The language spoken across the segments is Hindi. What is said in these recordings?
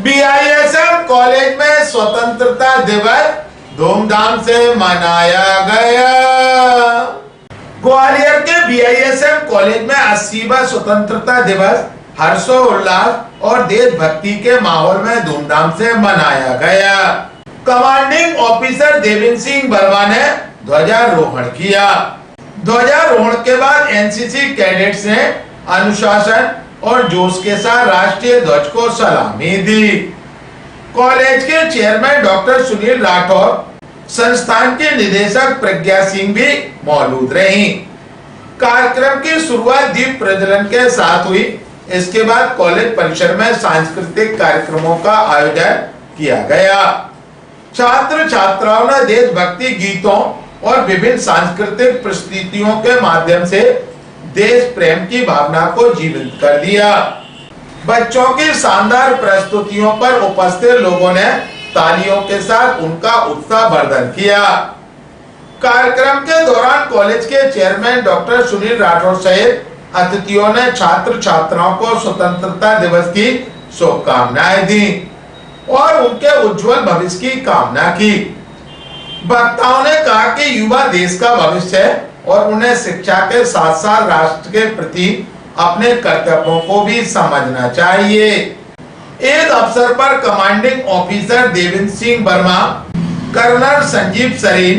बीआईएसएम कॉलेज में स्वतंत्रता दिवस धूमधाम से मनाया गया। ग्वालियर के बीआईएसएम कॉलेज में 80वां स्वतंत्रता दिवस हर्षोल्लास और देशभक्ति के माहौल में धूमधाम से मनाया गया। कमांडिंग ऑफिसर देवेंद्र सिंह वर्मा ने ध्वजारोहण किया। ध्वजारोहण के बाद एनसीसी कैडेट्स ने अनुशासन और जोश के साथ राष्ट्रीय ध्वज को सलामी दी। कॉलेज के चेयरमैन डॉक्टर सुनील राठौर, संस्थान के निदेशक प्रज्ञा सिंह भी मौजूद रहीं। कार्यक्रम की शुरुआत दीप प्रज्वलन के साथ हुई। इसके बाद कॉलेज परिसर में सांस्कृतिक कार्यक्रमों का आयोजन किया गया। छात्र छात्राओं ने देशभक्ति गीतों और विभिन्न सांस्कृतिक प्रस्तुतियों के माध्यम से देश प्रेम की भावना को जीवंत कर दिया। बच्चों की शानदार प्रस्तुतियों पर उपस्थित लोगों ने तालियों के साथ उनका उत्साहवर्धन किया। कार्यक्रम के दौरान कॉलेज के चेयरमैन डॉक्टर सुनील राठौर सहित अतिथियों ने छात्र छात्राओं को स्वतंत्रता दिवस की शुभकामनाएं दी और उनके उज्जवल भविष्य की कामना की। वक्ताओं ने कहा कि युवा देश का भविष्य है और उन्हें शिक्षा के साथ साथ राष्ट्र के प्रति अपने कर्तव्यों को भी समझना चाहिए। इस अवसर पर commanding officer Devendra Singh Verma, colonel Sanjeev Sareen,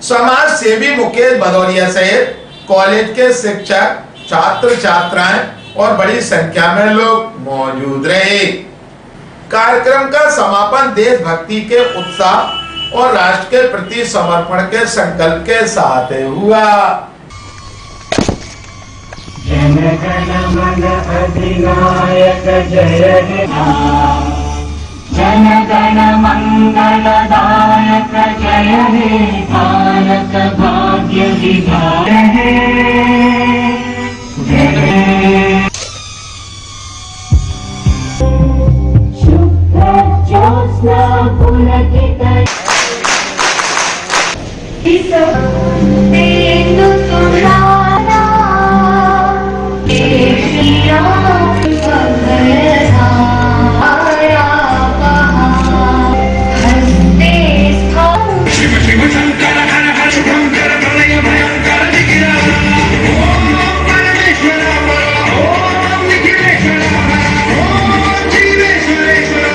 समाज सेवी मुकेश भदौरिया सहित कॉलेज के शिक्षक, छात्र छात्राएं और बड़ी संख्या में लोग मौजूद रहे। कार्यक्रम का समापन देशभक्ति के उत्साह और राष्ट्र के प्रति समर्पण के संकल्प के साथ हुआ। जन गण मन अधिनायक जय हे, जन गण मंगलदायक जय हे, भारत भाग्य विधायक जय। शुभ ज्योत्स्ना पुलकित तेनु सुहाना, एशिया पगला आया बहार, हंसते स्थान शिव शिव शंकर हर हर शंकर प्रलय भयंकर दिखिरा, ओम परमेश्वर ओम निखिलेश्वर ओम जीवेश्वरेश्वर।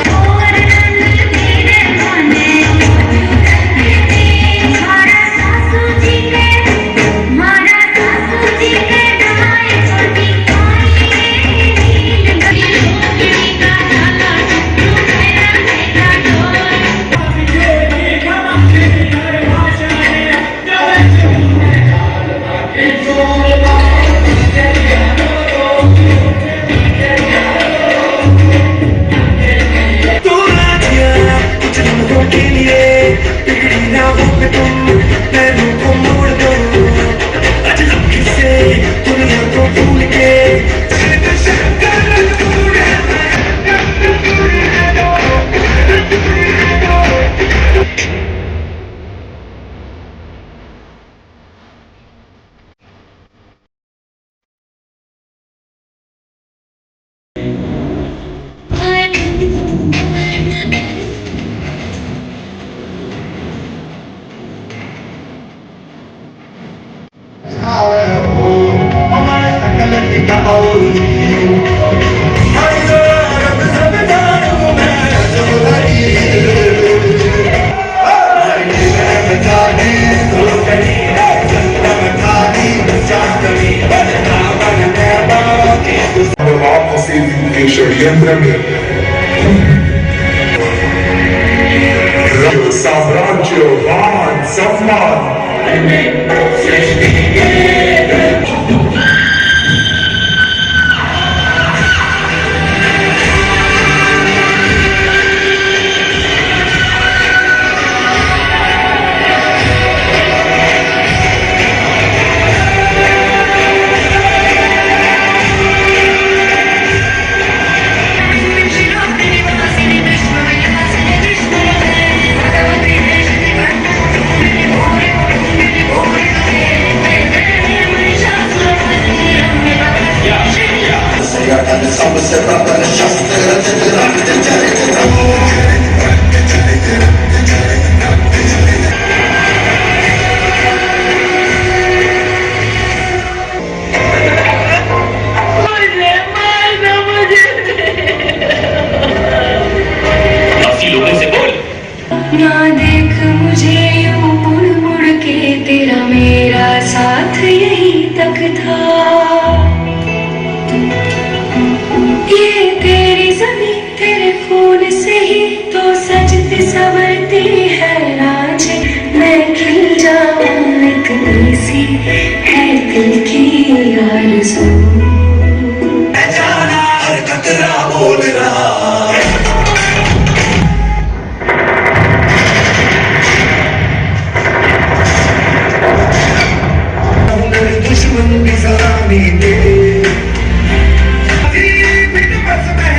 साम्राज्य वान सम्मान ना देख मुझे यूं मुड़ मुड़ के, तेरा मेरा साथ यही तक था। ये तेरी ज़मीं तेरे फोन से ही तो सजती संवरती है आज। मैं खिल जाऊं इतनी सी है दिल की आरज़ू। जाना हर खतरा बोल रहा मेरे दुश्मन भी सलामी दे बस मैं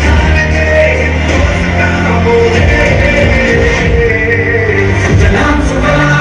जान के हिंदुस्तान बोले सलाम सलाम।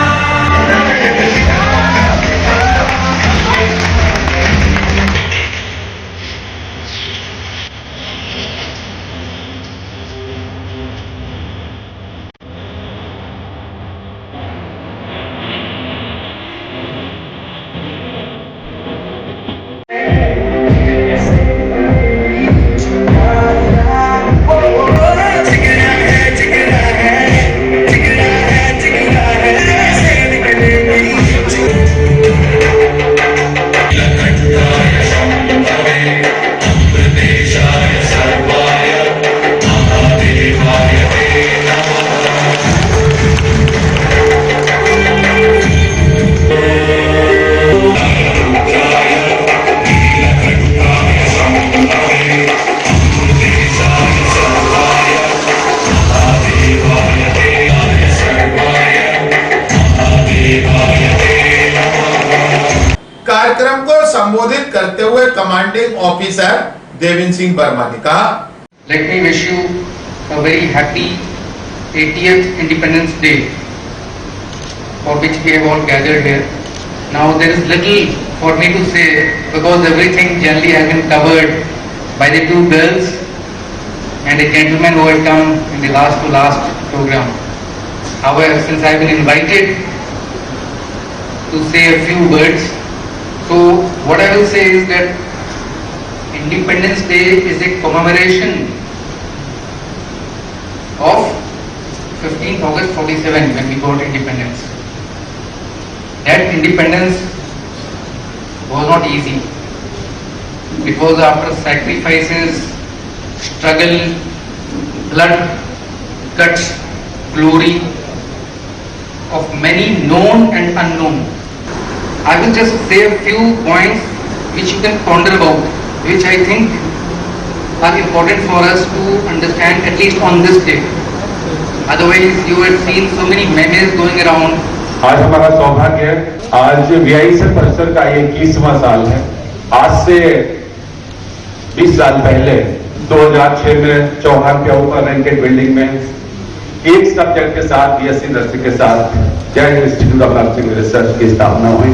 कार्यक्रम को संबोधित करते हुए कमांडिंग ऑफिसर देवेंद्र सिंह वर्मा ने कहा, Let me wish you a very happy 80th Independence Day, for which we have all gathered here. Now there is little for me to say because everything generally has been covered by the two girls and a gentleman who had come in the last to last program. However, since I have been invited to say a few words, so what I will say is that Independence Day is a commemoration of 15th August 47 when we got independence. That independence was not easy. It was after sacrifices, struggle, blood, guts, glory of many known and unknown. I will just say a few points which you can ponder about, which I think are important for us to understand at least on this day. Otherwise, you have seen so many memes going around. आज हमारा सौभाग्य है, आज VISF परिसर का 21वां साल है। आज से 20 साल पहले 2006 में चौहान के ऊपर रैंकेड बिल्डिंग में एक सब्जेक्ट के साथ BSc नर्सिंग के साथ Jain institute of nursing research की स्थापना हुई।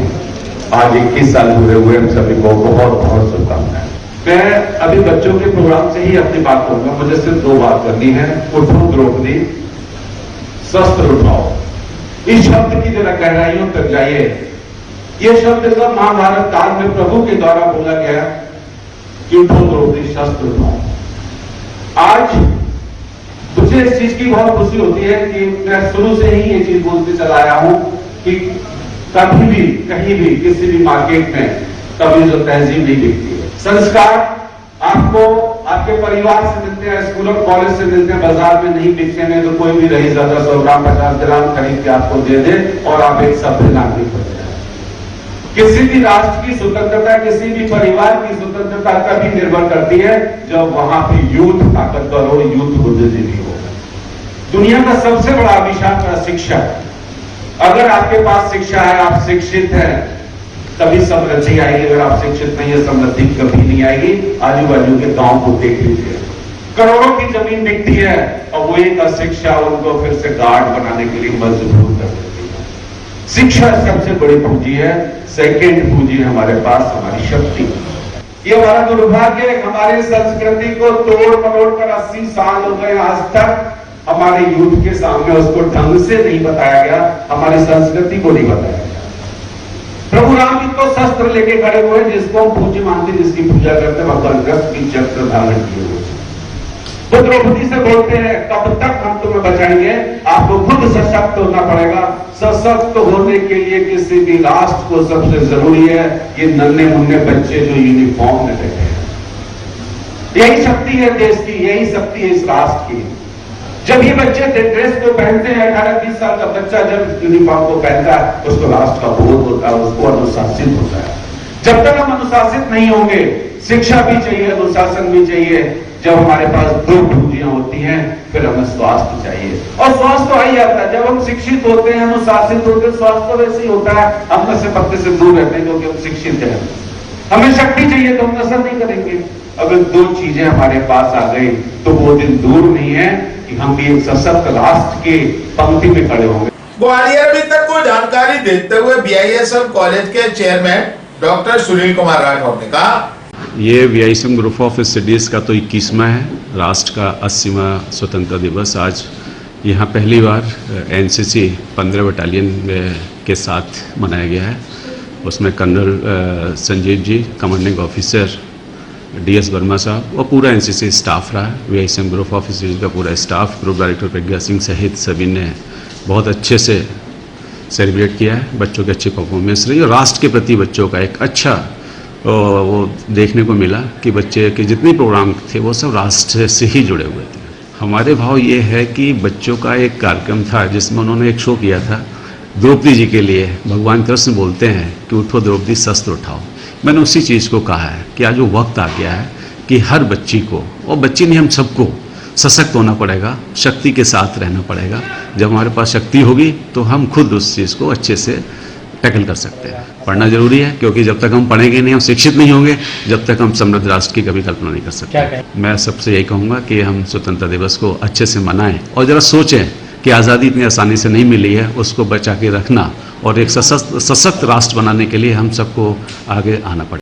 आज 21 साल पूरे हुए, हम सभी को बहुत बहुत शुभकामनाएं। मैं अभी बच्चों के प्रोग्राम से ही अपनी बात करूंगा। मुझे सिर्फ 2 बात करनी है। उठो द्रौपदी, शस्त्र उठाओ। इस शब्द की जरा गहराइयों तक जाइए। यह शब्द सब महाभारत काल में प्रभु के द्वारा बोला गया कि उठो द्रौपदी, शस्त्र उठाओ। आज मुझे इस चीज की बहुत खुशी होती है कि मैं शुरू से ही ये चीज बोलते चला आया हूं कि कभी भी कहीं भी किसी भी मार्केट में कभी जो तहजीब नहीं दिखती है। संस्कार आपको आपके परिवार से मिलते हैं, स्कूल और कॉलेज से मिलते हैं, बाजार में नहीं बिकते हैं। तो कोई भी रही ज्यादा 100 ग्राम 50 ग्राम खरीद के आपको दे दे और आप एक सभ्य नागरिक बन जाए। किसी भी राष्ट्र की स्वतंत्रता, किसी भी परिवार की स्वतंत्रता कभी निर्भर करती है जब वहां पे यूथ ताकतवर हो, यूथ बुद्धिजीवी हो। दुनिया का सबसे बड़ा आविष्कार शिक्षा है। अगर आपके पास शिक्षा है, आप शिक्षित हैं, तभी समृद्धि आएगी। अगर आप शिक्षित नहीं है, समृद्धि कभी नहीं आएगी। आजू बाजू के गांव को देख लीजिए, करोड़ों की जमीन बिकती है और वो एक अशिक्षा उनको फिर से गार्ड बनाने के लिए मजबूर कर देती है। शिक्षा सबसे बड़ी पूंजी है। सेकेंड पूंजी है हमारे पास हमारी शक्ति। ये हमारा दुर्भाग्य है, हमारी संस्कृति को तोड़ मरोड़ कर 80 साल हो गए। आज तक हमारे यूथ के सामने उसको ढंग से नहीं बताया गया, हमारी संस्कृति को नहीं बताया गया। प्रभु राम जी तो शस्त्र लेके खड़े हुए, जिसको हम पूज्य मानते, जिसकी पूजा करते, भगवान कृष्ण की चक्र धारण किए हुए। वो द्रौपदी से बोलते हैं कब तक हम तुम्हें बचाएंगे, आपको खुद सशक्त होना पड़ेगा। सशक्त होने के लिए किसी भी राष्ट्र को सबसे जरूरी है ये नन्हे मुन्ने बच्चे जो यूनिफॉर्म में बैठे हैं। यही शक्ति है देश की, यही शक्ति है इस राष्ट्र की। जब ये बच्चे ड्रेस को पहनते हैं, 18-20 साल का बच्चा जब यूनिफॉर्म को पहनता है उसको राष्ट्र का बोध होता है, उसको अनुशासित होता है। जब तक हम अनुशासित नहीं होंगे, शिक्षा भी चाहिए, अनुशासन भी चाहिए। जब हमारे पास दो पूंजियां होती हैं फिर हमें स्वास्थ्य चाहिए, और स्वास्थ्य तो आ ही जाता है जब हम शिक्षित होते हैं, अनुशासित होते हैं। स्वास्थ्य तो वैसे ही होता है, हम नशे पत्ते से दूर रहते हैं क्योंकि हम शिक्षित हैं। हमें शक्ति चाहिए तो हम नशा नहीं करेंगे। अगर दो चीजें हमारे पास आ गई तो वो दिन दूर नहीं है कि हम भी एक सशक्त राष्ट्र के पंक्ति में खड़े होंगे। ग्वालियर में तक को जानकारी देते हुए BISM कॉलेज के चेयरमैन डॉक्टर सुनील कुमार राठौर ने कहा, ये VISM ग्रुप ऑफ स्टडीज़ का तो 21वां है, राष्ट्र का 80वां स्वतंत्रता दिवस। आज यहाँ पहली बार NCC 15 बटालियन के साथ मनाया गया है। उसमें colonel Sanjeev ji, commanding officer DS Verma साहब और पूरा NCC स्टाफ रहा। VISM ग्रुप ऑफ स्टडीज़ का पूरा staff, group director Pragya Singh सहित सभी ने बहुत अच्छे से सेलिब्रेट किया है। बच्चों की अच्छी परफॉर्मेंस रही और राष्ट्र के प्रति बच्चों का एक अच्छा वो देखने को मिला कि बच्चे के जितने प्रोग्राम थे वो सब राष्ट्र से ही जुड़े हुए थे। हमारे भाव ये है कि बच्चों का एक कार्यक्रम था जिसमें उन्होंने एक शो किया था द्रौपदी जी के लिए। भगवान कृष्ण बोलते हैं कि उठो द्रौपदी शस्त्र उठाओ। मैंने उसी चीज़ को कहा है कि आज वो वक्त आ गया है कि हर बच्ची को, और बच्ची नहीं हम सबको सशक्त होना पड़ेगा, शक्ति के साथ रहना पड़ेगा। जब हमारे पास शक्ति होगी तो हम खुद उस चीज़ को अच्छे से टैकल कर सकते हैं। पढ़ना जरूरी है क्योंकि जब तक हम पढ़ेंगे नहीं, हम शिक्षित नहीं होंगे, जब तक हम समृद्ध राष्ट्र की कभी कल्पना नहीं कर सकते। मैं सबसे यही कहूँगा कि हम स्वतंत्रता दिवस को अच्छे से मनाएं और जरा सोचें कि आज़ादी इतनी आसानी से नहीं मिली है, उसको बचा के रखना और एक सशक्त राष्ट्र बनाने के लिए हम सबको आगे आना पड़ेगा।